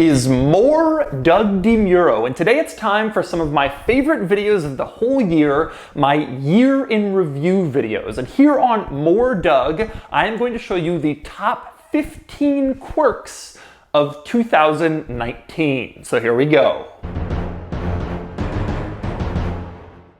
is more Doug DeMuro, and today it's time for some of my favorite videos of the whole year, my year in review videos. And here on More Doug, I am going to show you the top 15 quirks of 2019. So here we go.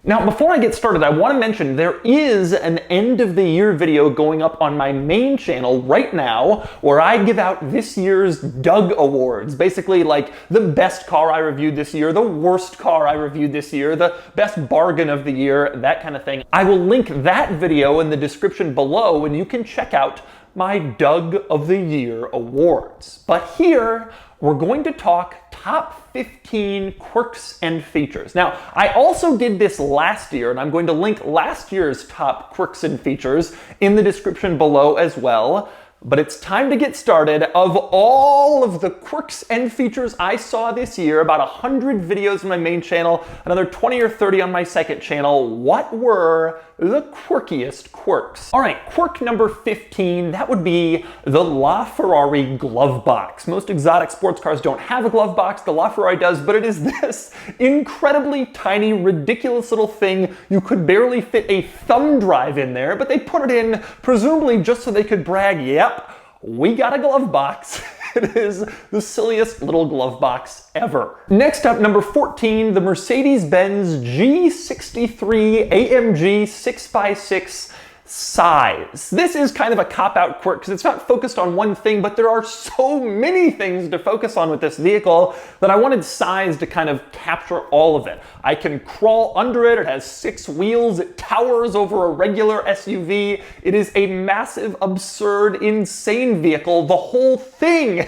Now, before I get started, I want to mention there is an end of the year video going up on my main channel right now where I give out this year's Doug Awards. Basically, like the best car I reviewed this year, the worst car I reviewed this year, the best bargain of the year, that kind of thing. I will link that video in the description below and you can check out my Doug of the Year awards. But here, we're going to talk top 15 quirks and features. Now, I also did this last year, and I'm going to link last year's top quirks and features in the description below as well. But it's time to get started. Of all of the quirks and features I saw this year, about 100 videos on my main channel, another 20 or 30 on my second channel, what were the quirkiest quirks? All right, quirk number 15, that would be the LaFerrari glove box. Most exotic sports cars don't have a glove box, the LaFerrari does, but it is this incredibly tiny, ridiculous little thing. You could barely fit a thumb drive in there, but they put it in presumably just so they could brag, yep, we got a glove box. It is the silliest little glove box ever. Next up, number 14, the Mercedes-Benz G63 AMG 6x6 size. This is kind of a cop-out quirk because it's not focused on one thing, but there are so many things to focus on with this vehicle that I wanted size to kind of capture all of it. I can crawl under it, it has 6 wheels, it towers over a regular SUV. It is a massive, absurd, insane vehicle. The whole thing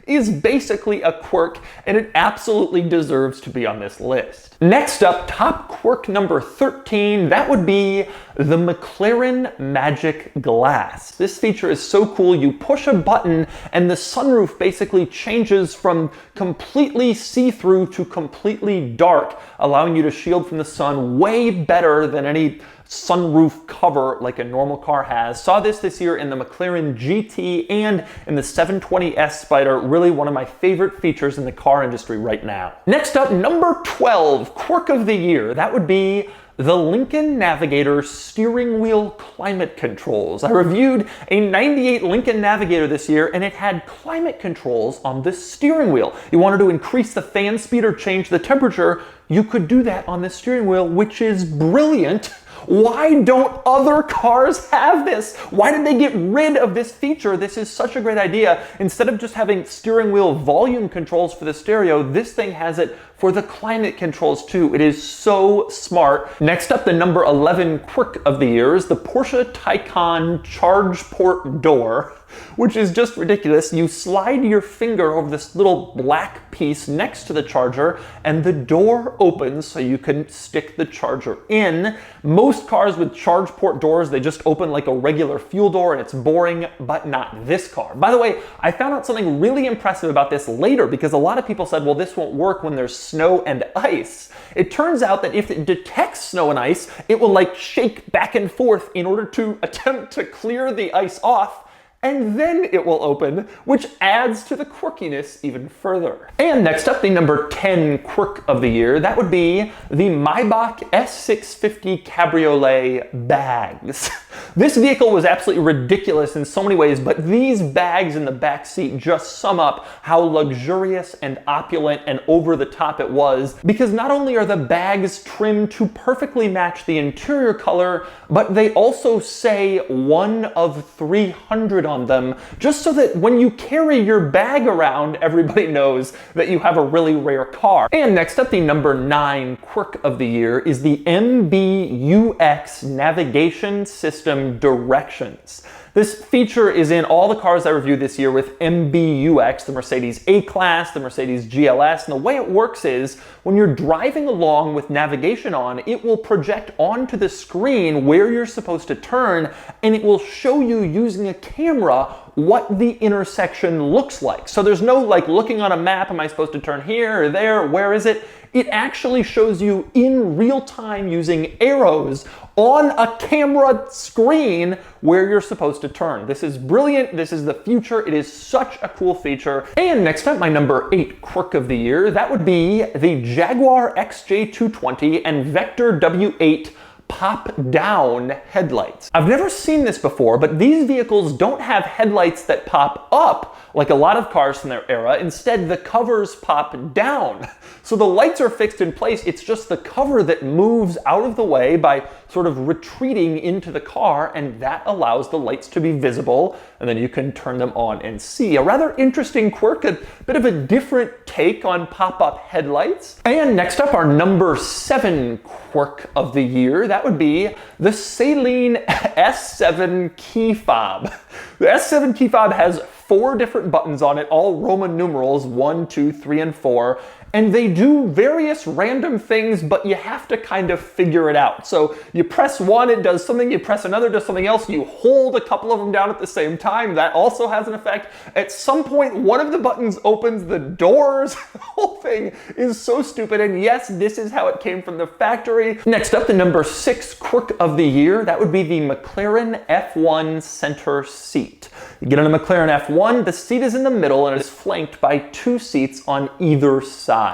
is basically a quirk, and it absolutely deserves to be on this list. Next up, top quirk number 13, that would be the McLaren Magic Glass. This feature is so cool, you push a button and the sunroof basically changes from completely see-through to completely dark, allowing you to shield from the sun way better than any sunroof cover like a normal car has. Saw this year in the McLaren GT and in the 720S Spider, really one of my favorite features in the car industry right now. Next up, number 12, quirk of the year, that would be the Lincoln Navigator steering wheel climate controls. I reviewed a 98 Lincoln Navigator this year and it had climate controls on the steering wheel. You wanted to increase the fan speed or change the temperature, you could do that on the steering wheel, which is brilliant. Why don't other cars have this? Why did they get rid of this feature? This is such a great idea. Instead of just having steering wheel volume controls for the stereo, this thing has it for the climate controls too. It is so smart. Next up, the number 11 quirk of the year is the Porsche Taycan charge port door, which is just ridiculous. You slide your finger over this little black piece next to the charger and the door opens so you can stick the charger in. Most cars with charge port doors, they just open like a regular fuel door and it's boring, but not this car. By the way, I found out something really impressive about this later because a lot of people said, well, this won't work when there's snow and ice. It turns out that if it detects snow and ice, it will like shake back and forth in order to attempt to clear the ice off, and then it will open, which adds to the quirkiness even further. And next up, the number 10 quirk of the year, that would be the Maybach S650 Cabriolet bags. This vehicle was absolutely ridiculous in so many ways, but these bags in the back seat just sum up how luxurious and opulent and over the top it was, because not only are the bags trimmed to perfectly match the interior color, but they also say 1 of 300 on them, just so that when you carry your bag around, everybody knows that you have a really rare car. And next up, the number 9 quirk of the year is the MBUX navigation system directions. This feature is in all the cars I reviewed this year with MBUX, the Mercedes A-Class, the Mercedes GLS, and the way it works is when you're driving along with navigation on, it will project onto the screen where you're supposed to turn, and it will show you using a camera what the intersection looks like. So there's no like looking on a map, am I supposed to turn here or there, where is it? It actually shows you in real time using arrows on a camera screen where you're supposed to turn. This is brilliant. This is the future. It is such a cool feature. And next up, my number 8 quirk of the year, that would be the Jaguar XJ220 and Vector W8 pop-down headlights. I've never seen this before, but these vehicles don't have headlights that pop up like a lot of cars from their era. Instead, the covers pop down. So the lights are fixed in place. It's just the cover that moves out of the way by sort of retreating into the car, and that allows the lights to be visible, and then you can turn them on and see. A rather interesting quirk, a bit of a different take on pop-up headlights. And next up, our number 7 quirk of the year, that would be the Saleen S7 Key Fob. The S7 Key Fob has 4 different buttons on it, all Roman numerals, 1, 2, 3, and 4. And they do various random things, but you have to kind of figure it out. So you press one, it does something, you press another, it does something else, you hold a couple of them down at the same time, that also has an effect. At some point, one of the buttons opens the doors. The whole thing is so stupid, and yes, this is how it came from the factory. Next up, the number 6 quirk of the year, that would be the McLaren F1 center seat. You get on a McLaren F1, the seat is in the middle and is flanked by 2 seats on either side.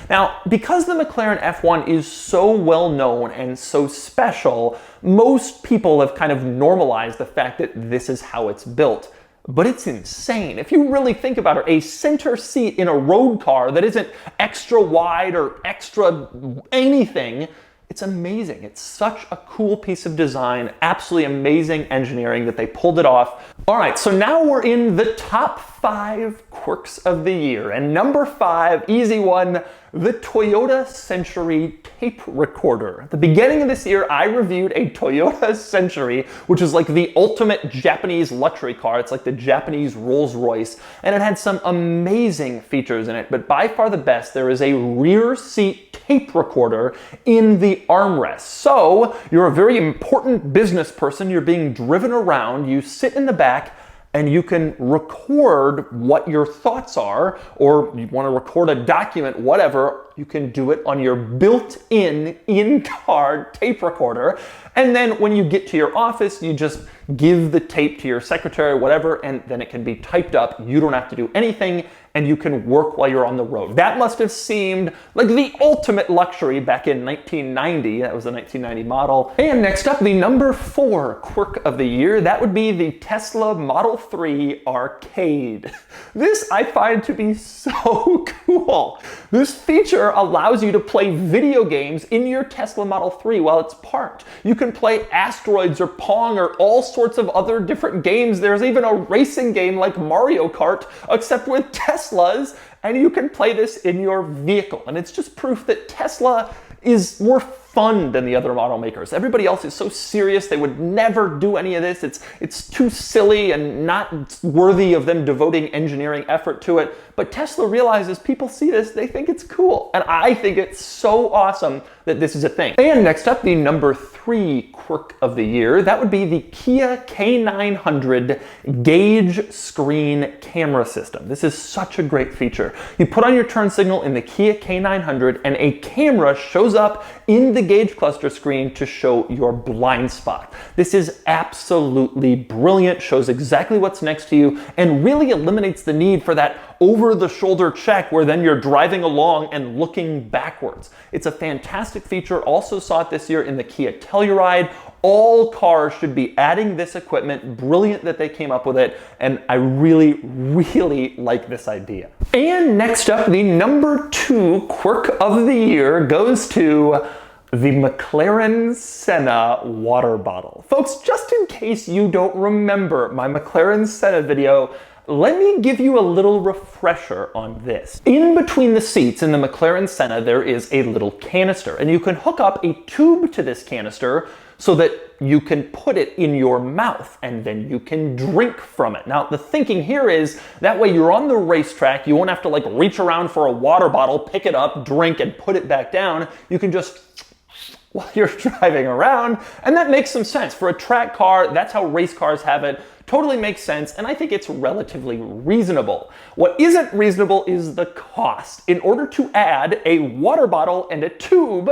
Now, because the McLaren F1 is so well known and so special, most people have kind of normalized the fact that this is how it's built. But it's insane. If you really think about it, a center seat in a road car that isn't extra wide or extra anything, it's amazing. It's such a cool piece of design, absolutely amazing engineering that they pulled it off. All right, so now we're in the top 5 quirks of the year. And number 5, easy one, the Toyota Century tape recorder. At the beginning of this year, I reviewed a Toyota Century, which is like the ultimate Japanese luxury car. It's like the Japanese Rolls-Royce, and it had some amazing features in it. But by far the best, there is a rear seat tape recorder in the armrest. So you're a very important business person, you're being driven around, you sit in the back, and you can record what your thoughts are, or you want to record a document, whatever, you can do it on your built-in in-car tape recorder. And then when you get to your office, you just give the tape to your secretary, whatever, and then it can be typed up. You don't have to do anything, and you can work while you're on the road. That must have seemed like the ultimate luxury back in 1990. That was the 1990 model. And next up, the number 4 quirk of the year, that would be the Tesla Model 3 Arcade. This I find to be so cool. This feature allows you to play video games in your Tesla Model 3 while it's parked. You can play Asteroids or Pong or all sorts of other different games. There's even a racing game like Mario Kart, except with Teslas, and you can play this in your vehicle. And it's just proof that Tesla is more fun than the other automakers. Everybody else is so serious, they would never do any of this. It's too silly and not worthy of them devoting engineering effort to it. But Tesla realizes people see this, they think it's cool. And I think it's so awesome that this is a thing. And next up, the number 3 quirk of the year, that would be the Kia K900 gauge screen camera system. This is such a great feature. You put on your turn signal in the Kia K900 and a camera shows up in the gauge cluster screen to show your blind spot. This is absolutely brilliant, shows exactly what's next to you, and really eliminates the need for that over-the-shoulder check where then you're driving along and looking backwards. It's a fantastic feature. Also saw it this year in the Kia Telluride. All cars should be adding this equipment. Brilliant that they came up with it, and I really, really like this idea. And next up, the number 2 quirk of the year goes to the McLaren Senna water bottle. Folks, just in case you don't remember my McLaren Senna video, let me give you a little refresher on this. In between the seats in the McLaren Senna, there is a little canister, and you can hook up a tube to this canister so that you can put it in your mouth and then you can drink from it. Now, the thinking here is that way you're on the racetrack, you won't have to like reach around for a water bottle, pick it up, drink, and put it back down. You can just while you're driving around, and that makes some sense. For a track car, that's how race cars have it. totally makes sense, and I think it's relatively reasonable. What isn't reasonable is the cost. In order to add a water bottle and a tube,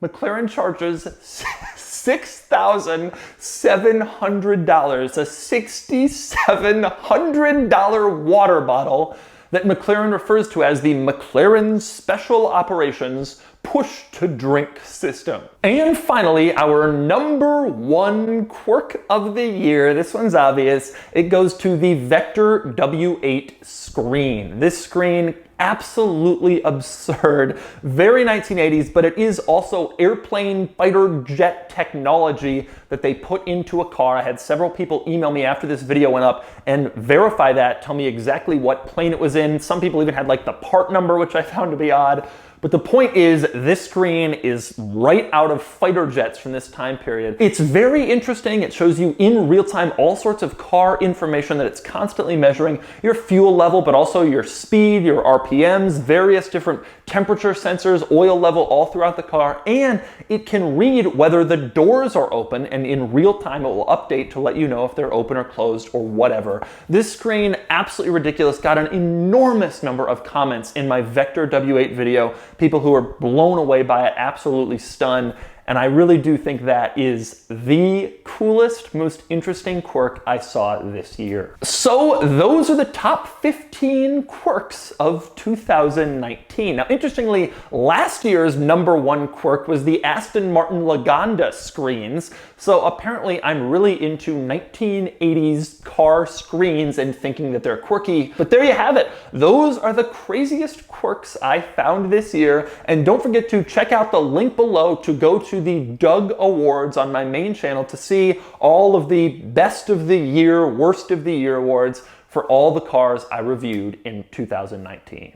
McLaren charges $6,700, a $6,700 water bottle that McLaren refers to as the McLaren Special Operations push-to-drink system. And finally, our number one quirk of the year, this one's obvious, it goes to the Vector W8 screen. This screen, absolutely absurd, very 1980s, but it is also airplane fighter jet technology that they put into a car. I had several people email me after this video went up and verify that, tell me exactly what plane it was in. Some people even had like the part number, which I found to be odd. But the point is, this screen is right out of fighter jets from this time period. It's very interesting. It shows you in real time all sorts of car information that it's constantly measuring, your fuel level, but also your speed, your RPMs, various different temperature sensors, oil level all throughout the car, and it can read whether the doors are open, and in real time it will update to let you know if they're open or closed or whatever. This screen, absolutely ridiculous, got an enormous number of comments in my Vector W8 video. People who are blown away by it, absolutely stunned. And I really do think that is the coolest, most interesting quirk I saw this year. So those are the top 15 quirks of 2019. Now, interestingly, last year's number one quirk was the Aston Martin Lagonda screens. So apparently I'm really into 1980s car screens and thinking that they're quirky. But there you have it. Those are the craziest quirks I found this year. And don't forget to check out the link below to go to the Doug Awards on my main channel to see all of the best of the year, worst of the year awards for all the cars I reviewed in 2019.